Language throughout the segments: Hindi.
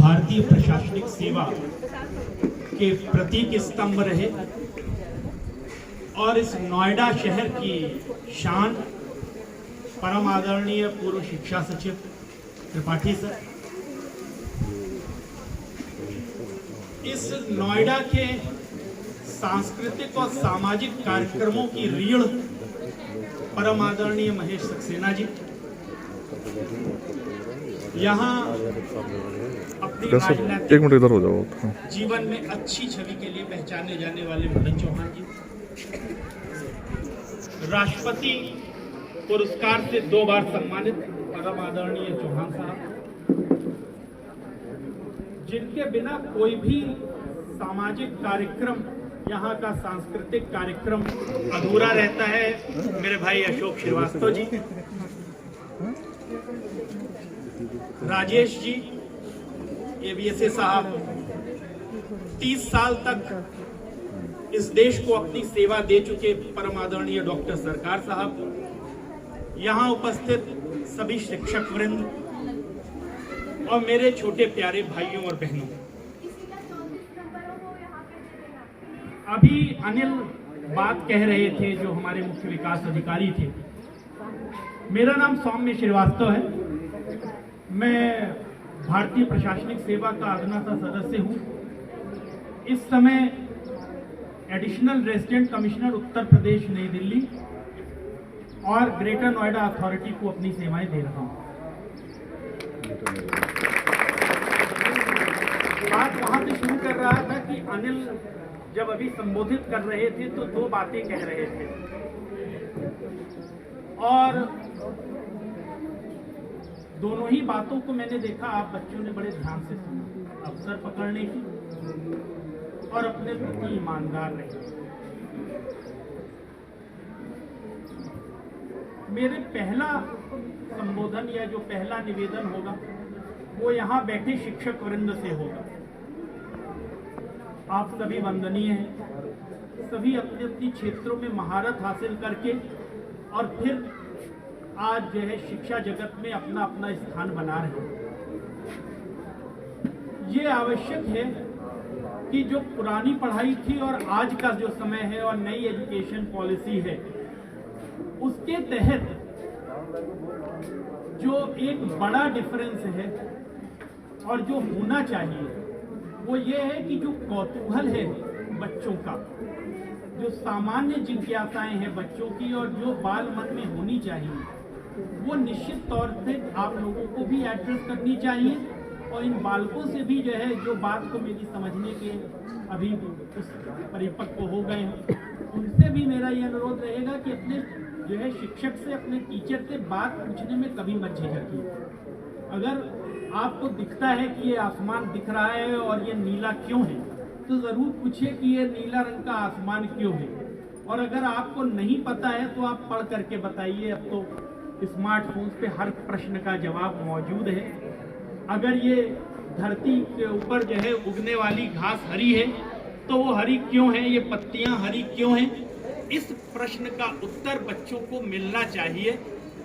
भारतीय प्रशासनिक सेवा के प्रतीक स्तंभ रहे और इस नोएडा शहर की शान परम आदरणीय पूर्व शिक्षा सचिव त्रिपाठी सर, इस नोएडा के सांस्कृतिक और सामाजिक कार्यक्रमों की रीढ़ परम आदरणीय महेश सक्सेना जी, यहाँ अपनी राजनीतिक जीवन में अच्छी छवि के लिए पहचाने जाने वाले मदन चौहान जी, राष्ट्रपति पुरस्कार से 2 बार सम्मानित परम आदरणीय चौहान साहब, जिनके बिना कोई भी सामाजिक कार्यक्रम, यहाँ का सांस्कृतिक कार्यक्रम अधूरा रहता है, मेरे भाई अशोक श्रीवास्तव जी, राजेश जी, एबीएसए साहब, 30 साल तक इस देश को अपनी सेवा दे चुके परम आदरणीय डॉक्टर सरकार साहब, यहाँ उपस्थित सभी शिक्षक वृंद और मेरे छोटे प्यारे भाइयों और बहनों, अभी अनिल बात कह रहे थे जो हमारे मुख्य विकास अधिकारी थे। मेरा नाम सौम्य श्रीवास्तव है, मैं भारतीय प्रशासनिक सेवा का अधीनस्थ सदस्य हूं। इस समय additional resident commissioner Uttar Pradesh नई दिल्ली और ग्रेटर नोएडा अथॉरिटी को अपनी सेवाएं दे रहा हूं। बात वहां से शुरू कर रहा था कि अनिल जब अभी संबोधित कर रहे थे तो 2 बातें कह रहे थे और दोनों ही बातों को मैंने देखा आप बच्चों ने बड़े ध्यान से सुना, अवसर पकड़ने की और अपने प्रति ईमानदार रहे। मेरे पहला संबोधन या जो पहला निवेदन होगा वो यहाँ बैठे शिक्षक वृंद से होगा। आप सभी वंदनीय हैं, सभी अपने अपने क्षेत्रों में महारत हासिल करके और फिर आज जो है शिक्षा जगत में अपना अपना स्थान बना रहे हैं। ये आवश्यक है कि जो पुरानी पढ़ाई थी और आज का जो समय है और नई एजुकेशन पॉलिसी है, उसके तहत जो एक बड़ा डिफरेंस है और जो होना चाहिए वो ये है कि जो कौतूहल है बच्चों का, जो सामान्य जिज्ञासाएं हैं बच्चों की और जो बाल मन में होनी चाहिए, वो निश्चित तौर पे आप लोगों को भी एड्रेस करनी चाहिए और इन बालकों से भी जो है जो बात को मेरी समझने के अभी उस परिपक्व हो गए हैं, उनसे भी मेरा ये अनुरोध रहेगा कि अपने जो है शिक्षक से, अपने टीचर से बात पूछने में कभी मत झिझकिए। अगर आपको दिखता है कि ये आसमान दिख रहा है और ये नीला क्यों है, तो ज़रूर पूछिए कि ये नीला रंग का आसमान क्यों है। और अगर आपको नहीं पता है तो आप पढ़ करके बताइए। अब तो स्मार्टफोन पे हर प्रश्न का जवाब मौजूद है। अगर ये धरती के ऊपर जो है उगने वाली घास हरी है तो वो हरी क्यों है, ये पत्तियां हरी क्यों हैं, इस प्रश्न का उत्तर बच्चों को मिलना चाहिए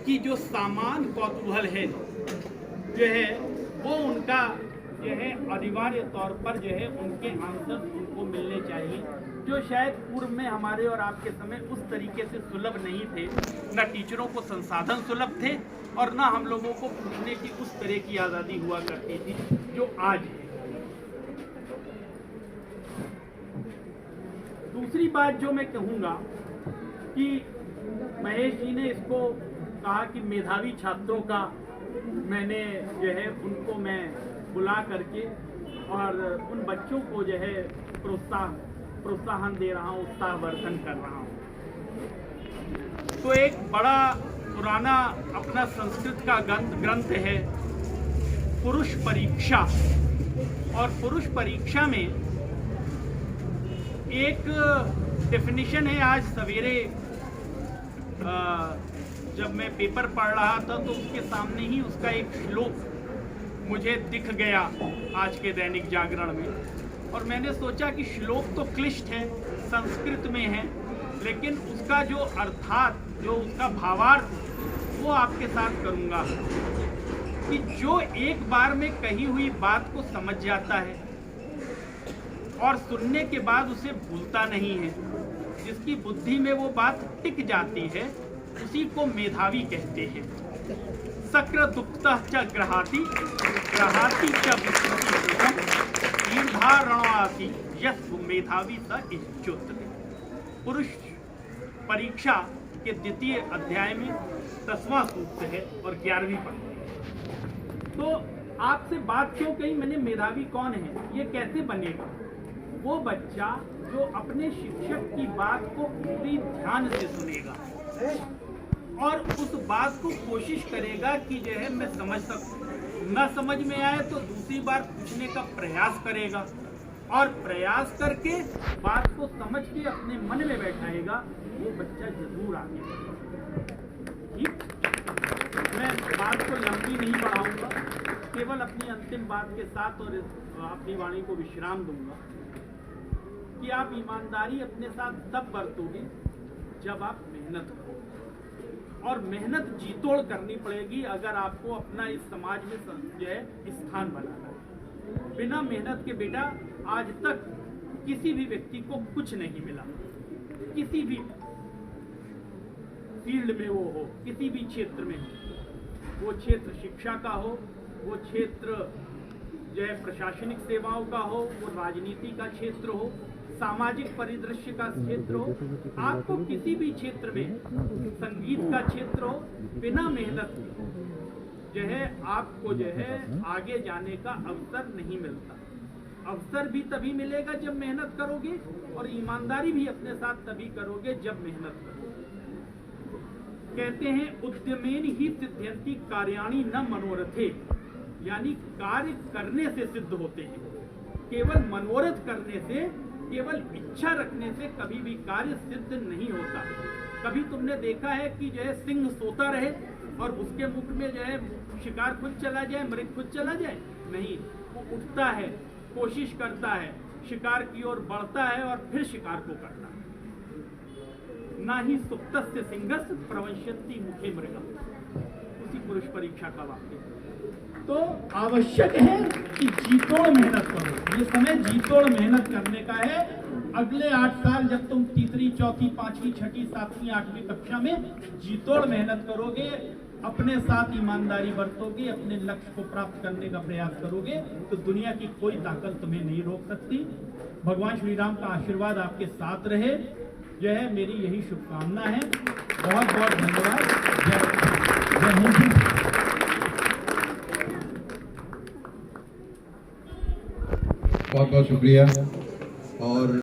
कि जो सामान्य कौतूहल है जो है वो उनका जो है अनिवार्य तौर पर जो है उनके आंसर उनको मिलने चाहिए, जो शायद पूर्व में हमारे और आपके समय उस तरीके से सुलभ नहीं थे। न टीचरों को संसाधन सुलभ थे और न हम लोगों को पूछने की उस तरह की आज़ादी हुआ करती थी जो आज है। दूसरी बात जो मैं कहूँगा कि महेश जी ने इसको कहा कि मेधावी छात्रों का मैंने जो है उनको मैं बुला करके और उन बच्चों को जो है प्रोत्साहन दे रहा हूँ, उत्साहवर्धन कर रहा हूँ। तो एक बड़ा पुराना अपना संस्कृत का ग्रंथ है पुरुष परीक्षा, और पुरुष परीक्षा में एक डेफिनेशन है। आज सवेरे जब मैं पेपर पढ़ रहा था तो उसके सामने ही उसका एक श्लोक मुझे दिख गया आज के दैनिक जागरण में, और मैंने सोचा कि श्लोक तो क्लिष्ट है, संस्कृत में है, लेकिन उसका जो अर्थात, जो उसका भावार्थ वो आपके साथ करूंगा कि जो एक बार में कही हुई बात को समझ जाता है और सुनने के बाद उसे भूलता नहीं है, जिसकी बुद्धि में वो बात टिक जाती है, उसी को मेधावी कहते हैं। सक्र दुप्तः च ग्रहाति ग्रहाति च ईर्धारणवासी यस मेधावी स इच्युत। पुरुष परीक्षा के द्वितीय अध्याय में 10वां सूक्त है और 11वीं पढ़ते हैं। तो आपसे बात क्यों कही मैंने, मेधावी कौन है, ये कैसे बनेगा? वो बच्चा जो अपने शिक्षक की बात को पूरी ध्यान से सुनेगा और उस बात को कोशिश करेगा कि जो है मैं समझ सकूं, न समझ में आए तो दूसरी बार पूछने का प्रयास करेगा और प्रयास करके बात को समझ के अपने मन में बैठाएगा, वो बच्चा जरूर आगे बढ़ेगा। ठीक, मैं बात को लंबी नहीं बढ़ाऊंगा, केवल अपनी अंतिम बात के साथ और अपनी वाणी को विश्राम दूंगा कि आप ईमानदारी अपने साथ तब बरतोगे जब आप मेहनत करोगे, और मेहनत जीतोड़ करनी पड़ेगी अगर आपको अपना इस समाज में जो है स्थान बनाना है। बिना मेहनत के बेटा आज तक किसी भी व्यक्ति को कुछ नहीं मिला, किसी भी फील्ड में वो हो, किसी भी क्षेत्र में हो, वो क्षेत्र शिक्षा का हो, वो क्षेत्र जो है प्रशासनिक सेवाओं का हो, वो राजनीति का क्षेत्र हो, सामाजिक परिदृश्य का क्षेत्र हो, आपको किसी भी क्षेत्र में, संगीत का क्षेत्र हो, बिना मेहनत के जो है आपको जो है आगे जाने का अवसर नहीं मिलता। अवसर भी तभी मिलेगा जब मेहनत करोगे, और ईमानदारी भी अपने साथ तभी करोगे जब मेहनत करोगे। कहते हैं उद्यमेन ही सिद्ध्यन्ति कार्याणि न मनोरथे, यानी कार्य करने से सिद्ध होते हैं, केवल मनोरथ करने से, केवल इच्छा रखने से कभी भी कार्य सिद्ध नहीं होता। कभी तुमने देखा है कि जो है सिंह सोता रहे और उसके मुख में जो है शिकार खुद चला जाए, मृग खुद चला जाए? नहीं, वो उठता है, कोशिश करता है, शिकार की ओर बढ़ता है और फिर शिकार को करता है। ना ही सुप्तस्य सिंहस्य प्रवश्यन्ति मुखे मृगम्, उसी पुरुष परीक्षा का वाक्य। तो आवश्यक है कि जीतोड़ मेहनत करो, ये समय जीतोड़ मेहनत करने का है। अगले 8 साल जब तुम तीसरी, चौथी, पांचवी, छठी, सातवीं, 8वीं कक्षा में जीतोड़ मेहनत करोगे, अपने साथ ईमानदारी बरतोगे, अपने लक्ष्य को प्राप्त करने का प्रयास करोगे, तो दुनिया की कोई ताकत तुम्हें नहीं रोक सकती। भगवान श्री राम का आशीर्वाद आपके साथ रहे, जो है मेरी यही शुभकामना है। बहुत बहुत धन्यवाद। जय हिंद। बहुत बहुत शुक्रिया। और